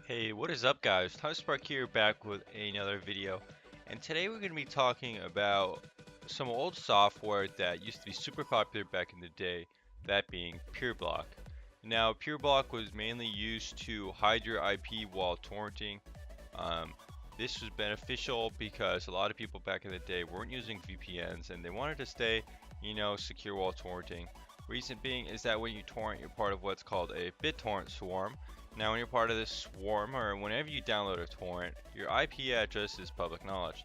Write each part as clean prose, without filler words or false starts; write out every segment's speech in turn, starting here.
Hey, what is up guys? Tom Spark here back with another video. And today we're going to be talking about some old software that used to be super popular back in the day, that being Peerblock. Now, Peerblock was mainly used to hide your IP while torrenting. Um, this was beneficial because a lot of people back in the day weren't using VPNs and they wanted to stay, secure while torrenting. Reason being is that when you torrent, you're part of what's called a BitTorrent swarm. Now, when you're part of this swarm, or whenever you download a torrent, your IP address is public knowledge.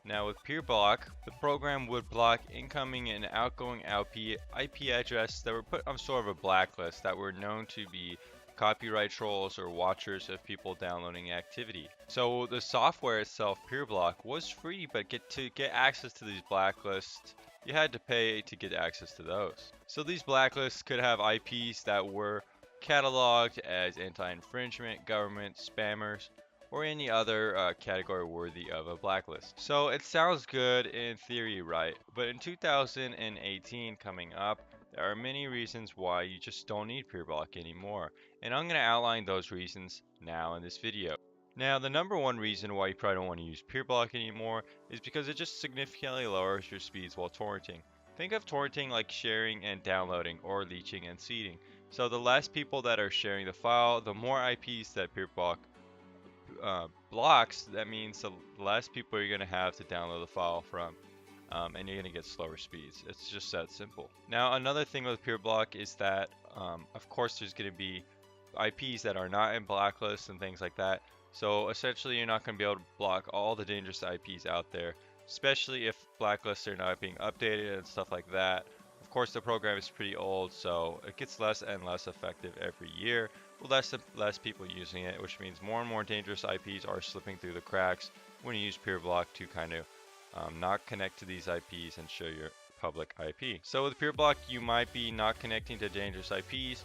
Now, with Peerblock, the program would block incoming and outgoing IP address that were put on sort of a blacklist that were known to be copyright trolls or watchers of people downloading activity. So the software itself, Peerblock, was free, but to get access to these blacklists, you had to pay to get access to those. So these blacklists could have IPs that were cataloged as anti-infringement, government, spammers, or any other category worthy of a blacklist. So it sounds good in theory, right? But in 2018 coming up, there are many reasons why you just don't need Peerblock anymore. And I'm going to outline those reasons now in this video. Now, the number one reason why you probably don't want to use Peerblock anymore is because it just significantly lowers your speeds while torrenting. Think of torrenting like sharing and downloading, or leeching and seeding. So the less people that are sharing the file, the more IPs that Peerblock blocks, that means the less people you're going to have to download the file from. And you're going to get slower speeds. It's just that simple. Now, another thing with Peerblock is that, of course, there's going to be IPs that are not in blacklists and things like that. So essentially, you're not going to be able to block all the dangerous IPs out there, especially if blacklists are not being updated and stuff like that. Of course, the program is pretty old, so it gets less and less effective every year, with less and less people using it, which means more and more dangerous IPs are slipping through the cracks when you use Peerblock to kind of not connect to these IPs and show your public IP. So with Peerblock, you might be not connecting to dangerous IPs,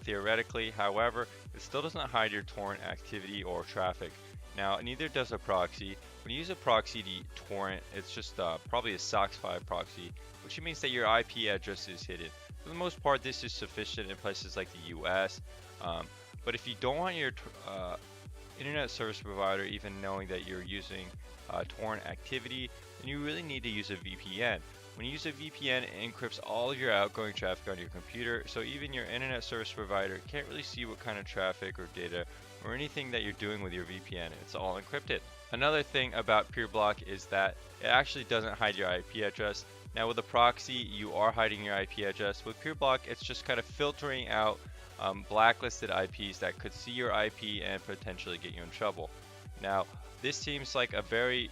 theoretically. However, it still doesn't hide your torrent activity or traffic. Now, neither does a proxy. When you use a proxy to torrent, it's just probably a SOCKS 5 proxy, which means that your IP address is hidden. For the most part, this is sufficient in places like the US. But if you don't want your internet service provider even knowing that you're using torrent activity, then you really need to use a VPN. When you use a VPN, it encrypts all of your outgoing traffic on your computer, so even your internet service provider can't really see what kind of traffic or data or anything that you're doing with your VPN. It's all encrypted. Another thing about Peerblock is that it actually doesn't hide your IP address. Now with a proxy, you are hiding your IP address. With Peerblock, it's just kind of filtering out blacklisted IPs that could see your IP and potentially get you in trouble. Now, this seems like a very,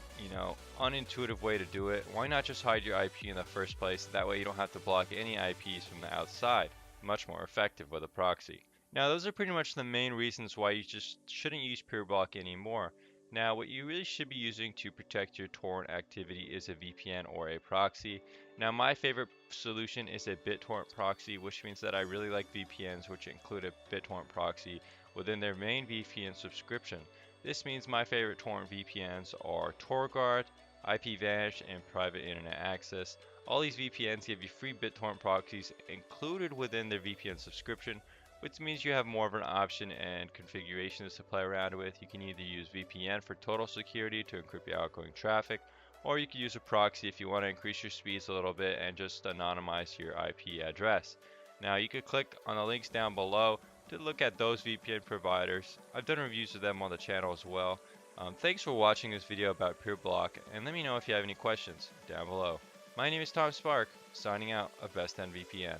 unintuitive way to do it. Why not just hide your IP in the first place? That way you don't have to block any IPs from the outside. Much more effective with a proxy. Now, those are pretty much the main reasons why you just shouldn't use Peerblock anymore. Now, what you really should be using to protect your torrent activity is a VPN or a proxy. Now, my favorite solution is a BitTorrent proxy, which means that I really like VPNs, which include a BitTorrent proxy within their main VPN subscription. This means my favorite torrent VPNs are TorGuard, IPVanish, and Private Internet Access. All these VPNs give you free BitTorrent proxies included within their VPN subscription, which means you have more of an option and configurations to play around with. You can either use VPN for total security to encrypt your outgoing traffic, or you can use a proxy if you want to increase your speeds a little bit and just anonymize your IP address. Now you could click on the links down below to look at those VPN providers. I've done reviews of them on the channel as well. Thanks for watching this video about Peerblock, and let me know if you have any questions down below. My name is Tom Spark, signing out of Best End VPN.